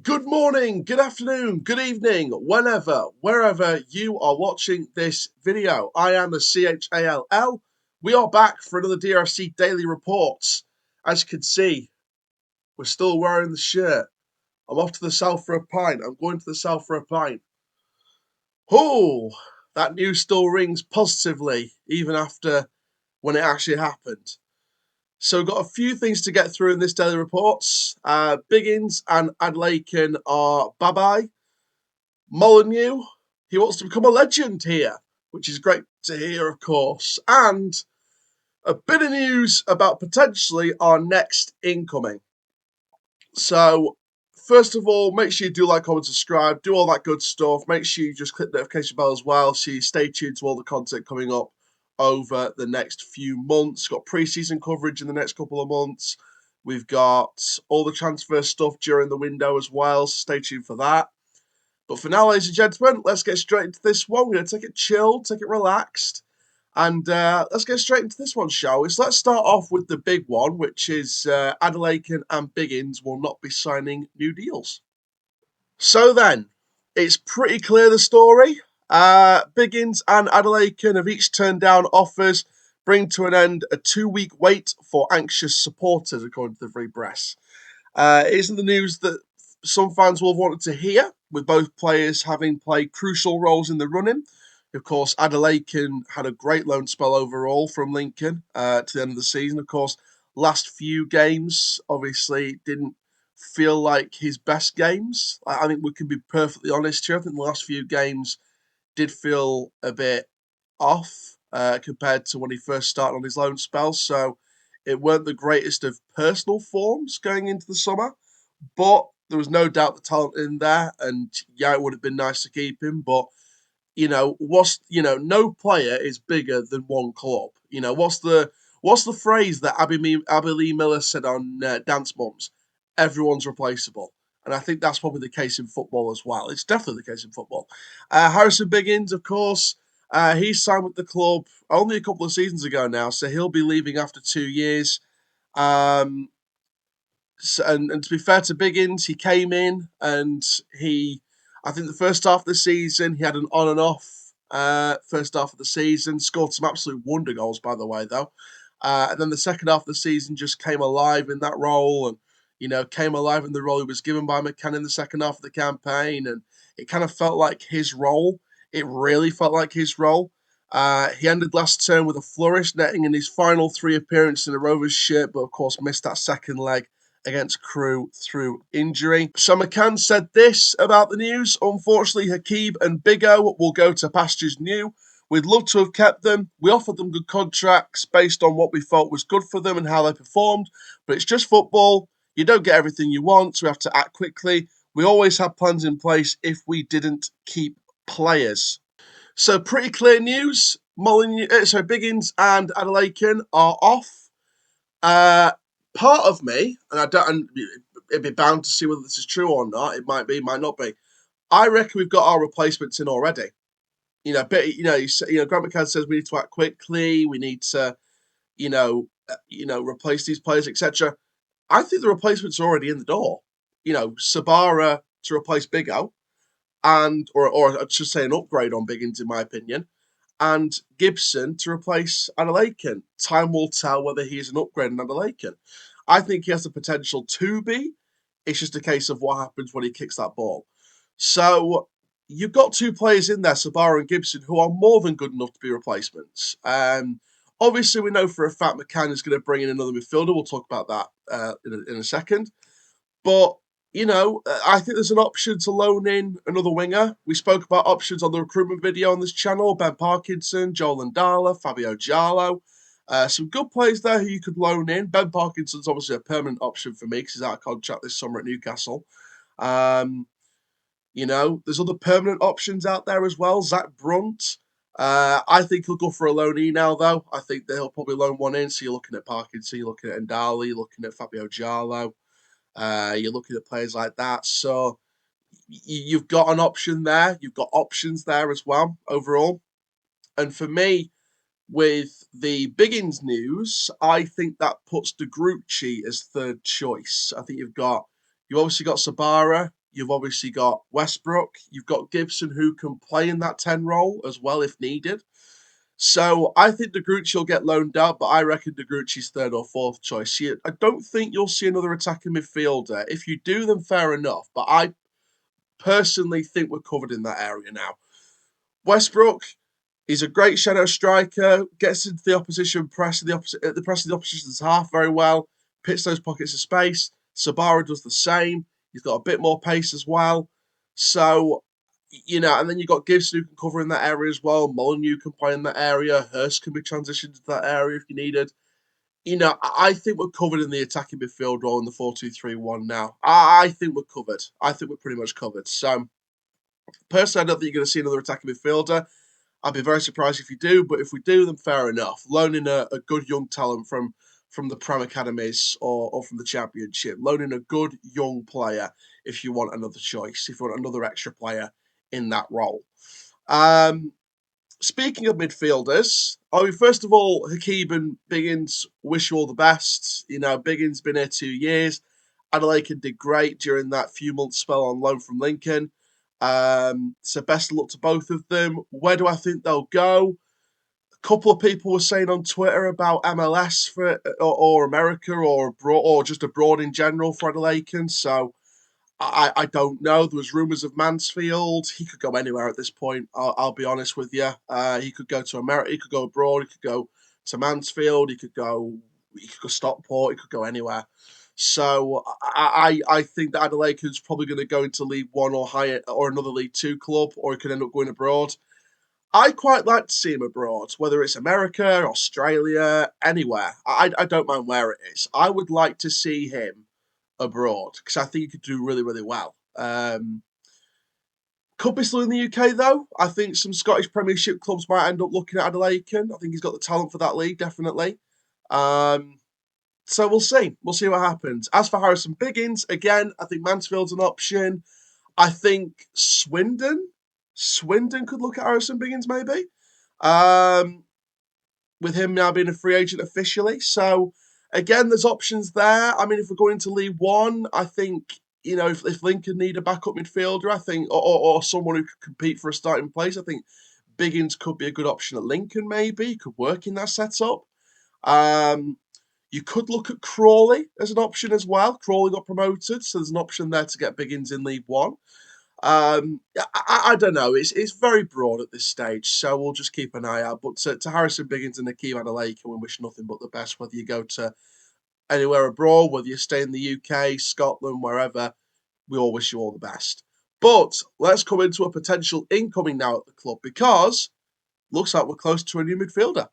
Good morning, good afternoon, good evening, wherever you are watching this video. I am the CHALL. We are back for another DRFC Daily Report. As you can see, we're still wearing the shirt. I'm off to the south for a pint. I'm going to the south for a pint. Oh, that news still rings positively, even after when it actually happened. So we've got a few things to get through in this daily reports. Biggins and Adelakun are bye-bye. Molyneux, he wants to become a legend here, which is great to hear, of course. And a bit of news about potentially our next incoming. So, first of all, make sure you do like, comment, subscribe, do all that good stuff. Make sure you just click the notification bell as well so you stay tuned to all the content coming up over the next few months. Got pre-season coverage in the next couple of months. We've got all the transfer stuff during the window as well, so stay tuned for that. But for now, ladies and gentlemen, let's get straight into this one. We're going to take it chilled, take it relaxed, and let's get straight into this one, shall we? So let's start off with the big one, which is Adelakun and Biggins will not be signing new deals. So then, it's pretty clear the story. Biggins and Adelakun have each turned down offers, bring to an end a 2-week wait for anxious supporters, according to the Free Press. It isn't the news that some fans will have wanted to hear, with both players having played crucial roles in the running. Of course, Adelakun had a great loan spell overall from Lincoln to the end of the season. Of course, last few games obviously didn't feel like his best games. I think we can be perfectly honest here. I think the last few games did feel a bit off compared to when he first started on his loan spell. So it weren't the greatest of personal forms going into the summer, but there was no doubt the talent in there. And yeah, it would have been nice to keep him, but no player is bigger than one club. What's the phrase that Abby Lee Miller said on Dance Moms? Everyone's replaceable. And I think that's probably the case in football as well. It's definitely the case in football. Harrison Biggins, of course, he signed with the club only a couple of seasons ago now, so he'll be leaving after 2 years. Um, and to be fair to Biggins, he came in and I think the first half of the season, he had an on and off first half of the season, scored some absolute wonder goals, by the way, though. And then the second half of the season just came alive in that role and, came alive in the role he was given by McCann in the second half of the campaign. And it kind of felt like his role. It really felt like his role. He ended last term with a flourish, netting in his final 3 appearances in a Rovers shirt, but of course missed that second leg against Crewe through injury. So McCann said this about the news. Unfortunately, Hakeeb and Big O will go to pastures new. We'd love to have kept them. We offered them good contracts based on what we felt was good for them and how they performed. But it's just football. You don't get everything you want, so we have to act quickly. We always had plans in place if we didn't keep players. So pretty clear news. Biggins and Adelakun are off. Part of me, and I don't, and it'd be bound to see whether this is true or not. It might be, might not be. I reckon we've got our replacements in already. Grant McCann says we need to act quickly. We need to, replace these players, etc. I think the replacements are already in the door. Sabara to replace Big O, or I should say an upgrade on Biggins, in my opinion, and Gibson to replace Adelakun. Time will tell whether he's an upgrade on Adelakun. I think he has the potential to be. It's just a case of what happens when he kicks that ball. So you've got 2 players in there, Sabara and Gibson, who are more than good enough to be replacements. Obviously, we know for a fact McCann is going to bring in another midfielder. We'll talk about that in a second. But I think there's an option to loan in another winger. We spoke about options on the recruitment video on this channel. Ben Parkinson, Joel Ndala, Fabio Giallo. Some good players there who you could loan in. Ben Parkinson's obviously a permanent option for me because he's out of contract this summer at Newcastle. There's other permanent options out there as well. Zach Brunt. I think he'll go for a loanee now, though. I think they'll probably loan one in. So you're looking at Parkinson, you're looking at Ndala, you're looking at Fabio Giallo. You're looking at players like that. So you've got an option there. You've got options there as well overall. And for me, with the Biggins news, I think that puts De Grucci as third choice. I think you've obviously got Sabara, You've obviously got Westbrook. You've got Gibson, who can play in that 10 role as well if needed. So I think De Grucci will get loaned out, but I reckon De Grucci's third or fourth choice. I don't think you'll see another attacking midfielder. If you do, then fair enough. But I personally think we're covered in that area now. Westbrook, he's a great shadow striker, gets into the opposition press, the press of the opposition's half very well, pits those pockets of space. Sabara does the same. He's got a bit more pace as well. So, and then you've got Gibson who can cover in that area as well. Molyneux can play in that area. Hurst can be transitioned into that area if you needed. I think we're covered in the attacking midfield role in the 4-2-3-1 now. I think we're covered. I think we're pretty much covered. So, personally, I don't think you're going to see another attacking midfielder. I'd be very surprised if you do, but if we do, then fair enough. Loaning a good young talent from the Prem Academies or from the Championship. Loaning a good young player if you want another choice, if you want another extra player in that role. Speaking of midfielders, first of all, Hakeeb and Biggins, wish you all the best. Biggins been here 2 years. Adelakun did great during that few month spell on loan from Lincoln. So best of luck to both of them. Where do I think they'll go? A couple of people were saying on Twitter about MLS or America or abroad, or just abroad in general for Adelakun. So I don't know. There was rumours of Mansfield. He could go anywhere at this point. I'll be honest with you. He could go to America. He could go abroad. He could go to Mansfield. He could go Stockport. He could go anywhere. So I think that Adelakun's probably going to go into League One or higher, or another League Two club, or he could end up going abroad. I quite like to see him abroad, whether it's America, Australia, anywhere. I don't mind where it is. I would like to see him abroad because I think he could do really, really well. Could be still in the UK though. I think some Scottish Premiership clubs might end up looking at Adelakun. I think he's got the talent for that league, definitely. So we'll see. We'll see what happens. As for Harrison Biggins, again, I think Mansfield's an option. I think Swindon could look at Harrison Biggins maybe. With him now being a free agent officially. So again, there's options there. I mean, if we're going to League One, I think, if Lincoln need a backup midfielder, I think, or someone who could compete for a starting place, I think Biggins could be a good option at Lincoln maybe. He could work in that setup. You could look at Crawley as an option as well. Crawley got promoted, so there's an option there to get Biggins in League One. I don't know. It's very broad at this stage, so we'll just keep an eye out. But to Harrison Biggins and Hakeeb Adelakun, we wish nothing but the best, whether you go to anywhere abroad, whether you stay in the UK, Scotland, wherever. We all wish you all the best. But let's come into a potential incoming now at the club, because looks like we're close to a new midfielder.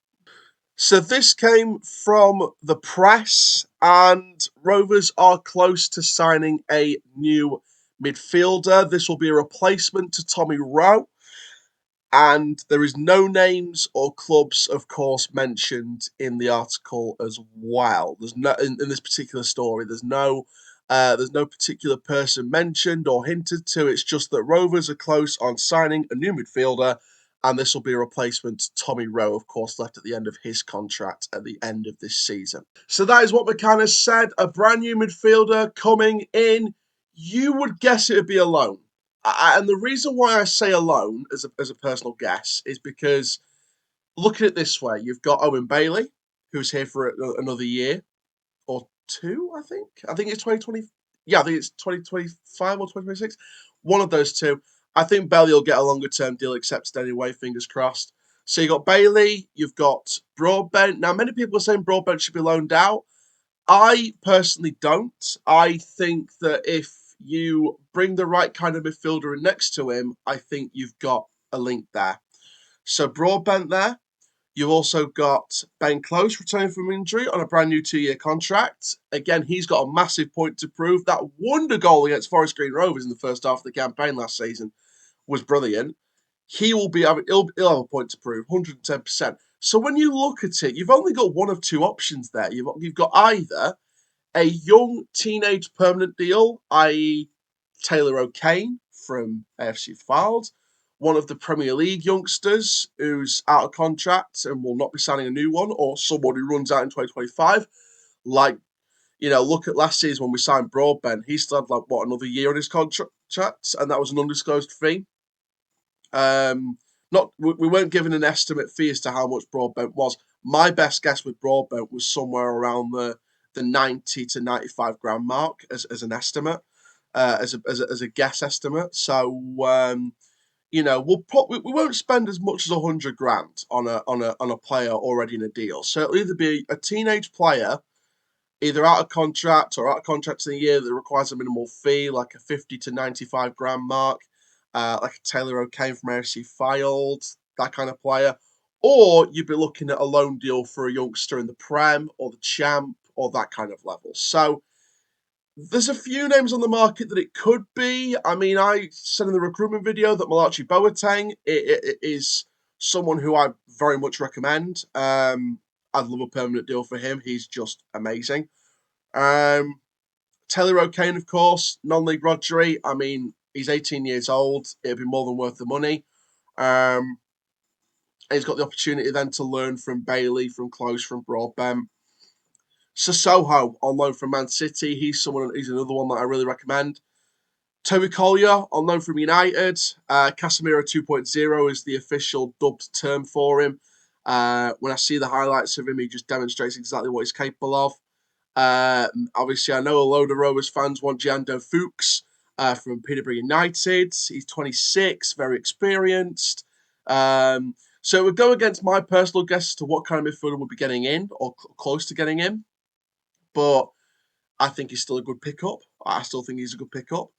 So this came from the press, and Rovers are close to signing a new midfielder. This will be a replacement to Tommy Rowe, and there is no names or clubs, of course, mentioned in the article as well. There's no in this particular story. There's no particular person mentioned or hinted to. It's just that Rovers are close on signing a new midfielder, and this will be a replacement to Tommy Rowe, of course, left at the end of his contract at the end of this season. So that is what McCann has said. A brand new midfielder coming in. You would guess it would be a loan. And the reason why I say alone as a personal guess is because, look at it this way. You've got Owen Bailey, who's here for another year or two, I think. I think it's 2020. Yeah, I think it's 2025 or 2026. One of those two. I think Bailey will get a longer term deal accepted anyway, fingers crossed. So you've got Bailey, you've got Broadbent. Now, many people are saying Broadbent should be loaned out. I personally don't. I think that if you bring the right kind of midfielder in next to him, I think you've got a link there. So Broadbent there. You've also got Ben Close returning from injury on a brand new 2-year contract. Again, he's got a massive point to prove. That wonder goal against Forest Green Rovers in the first half of the campaign last season was brilliant. He'll have a point to prove, 110%. So when you look at it, you've only got one of two options there. You've got either a young teenage permanent deal, i.e. Taylor O'Kane from AFC Fylde, one of the Premier League youngsters who's out of contract and will not be signing a new one, or someone who runs out in 2025, like look at last season when we signed Broadbent. He still had another year on his contract, and that was an undisclosed fee. We weren't given an estimate fee as to how much Broadbent was. My best guess with Broadbent was somewhere around the 90 to 95 grand mark as an estimate, as a guess estimate. So we won't spend as much as 100 grand on a player already in a deal. So it'll either be a teenage player, either out of contract or out of contract in a year that requires a minimal fee, like a 50 to 95 grand mark, like a Taylor O'Kane from AFC Fylde, that kind of player. Or you'd be looking at a loan deal for a youngster in the Prem or the Champ or that kind of level. So there's a few names on the market that it could be. I mean, I said in the recruitment video that Malachi Boateng is someone who I very much recommend. I'd love a permanent deal for him. He's just amazing. Taylor O'Kane, of course, non-league Rodri. I mean, he's 18 years old. It'd be more than worth the money. He's got the opportunity then to learn from Bailey, from Close, from Broadbent. Sissoko on loan from Man City. He's another one that I really recommend. Toby Collier on loan from United. Casemiro 2.0 is the official dubbed term for him. When I see the highlights of him, he just demonstrates exactly what he's capable of. Obviously, I know a load of Rovers fans want Jando Fuchs from Peterborough United. He's 26, very experienced. So it would go against my personal guess as to what kind of midfielder we'll be getting in or close to getting in. But I think he's still a good pickup. I still think he's a good pickup.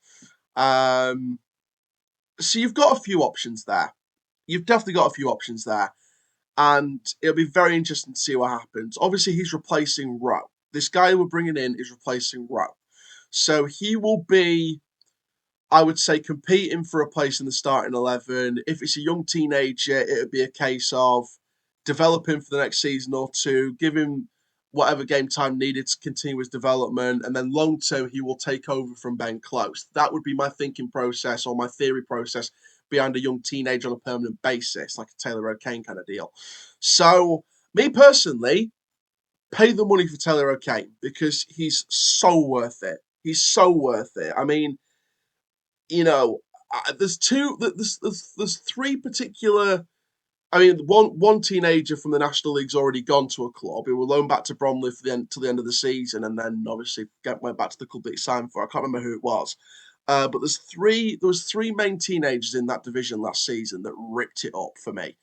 So you've got a few options there. You've definitely got a few options there. And it'll be very interesting to see what happens. Obviously, he's replacing Rowe. This guy we're bringing in is replacing Rowe. So he will be, I would say, competing for a place in the starting 11. If it's a young teenager, it would be a case of developing for the next season or two, give him whatever game time needed to continue his development, and then long term he will take over from Ben Close. That would be my thinking process or my theory process behind a young teenager on a permanent basis, like a Taylor O'Kane kind of deal. So, me personally, pay the money for Taylor O'Kane because he's so worth it. He's so worth it. I mean, there's three particular. I mean, one teenager from the National League's already gone to a club. He was loaned back to Bromley till the end of the season, and then obviously went back to the club that he signed for. I can't remember who it was, but there was three main teenagers in that division last season that ripped it up for me.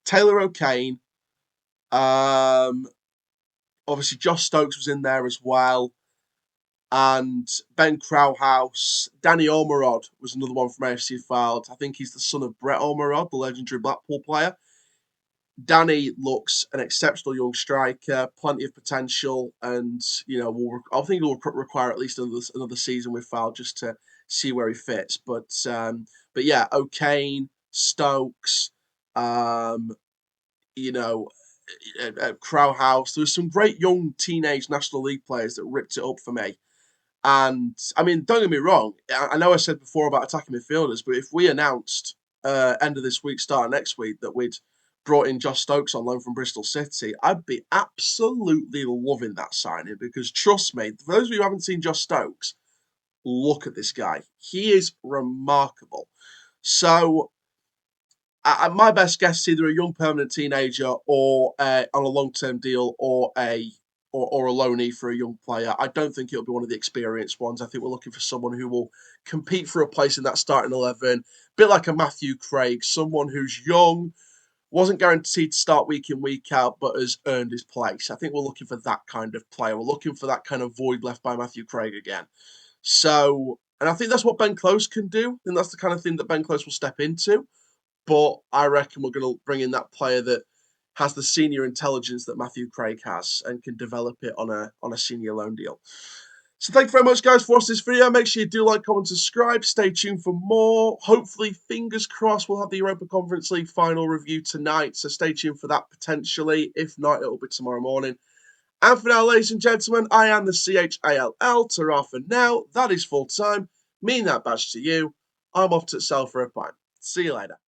Taylor O'Kane, obviously Josh Stokes was in there as well, and Ben Crowhouse. Danny Ormerod was another one from AFC Fylde. I think he's the son of Brett Ormerod, the legendary Blackpool player. Danny looks an exceptional young striker, plenty of potential, and I think he'll require at least another season with Fylde just to see where he fits. But yeah, O'Kane, Stokes, Crowhouse. There was some great young teenage National League players that ripped it up for me. And I mean, don't get me wrong. I know I said before about attacking midfielders, but if we announced end of this week, start next week, that we'd brought in Josh Stokes on loan from Bristol City, I'd be absolutely loving that signing because trust me, for those of you who haven't seen Josh Stokes, look at this guy. He is remarkable. So my best guess is either a young permanent teenager or on a long-term deal or a loanee for a young player. I don't think it'll be one of the experienced ones. I think we're looking for someone who will compete for a place in that starting 11, a bit like a Matthew Craig, someone who's young, wasn't guaranteed to start week in, week out, but has earned his place. I think we're looking for that kind of player. We're looking for that kind of void left by Matthew Craig again. So, and I think that's what Ben Close can do. And that's the kind of thing that Ben Close will step into. But I reckon we're going to bring in that player that has the senior intelligence that Matthew Craig has and can develop it on a senior loan deal. So thank you very much, guys, for watching this video. Make sure you do like, comment, subscribe. Stay tuned for more. Hopefully, fingers crossed, we'll have the Europa Conference League final review tonight. So stay tuned for that potentially. If not, it'll be tomorrow morning. And for now, ladies and gentlemen, I am the CHALL. Ta-ra for now. That is full time. Mean that badge to you. I'm off to sell for a pint. See you later.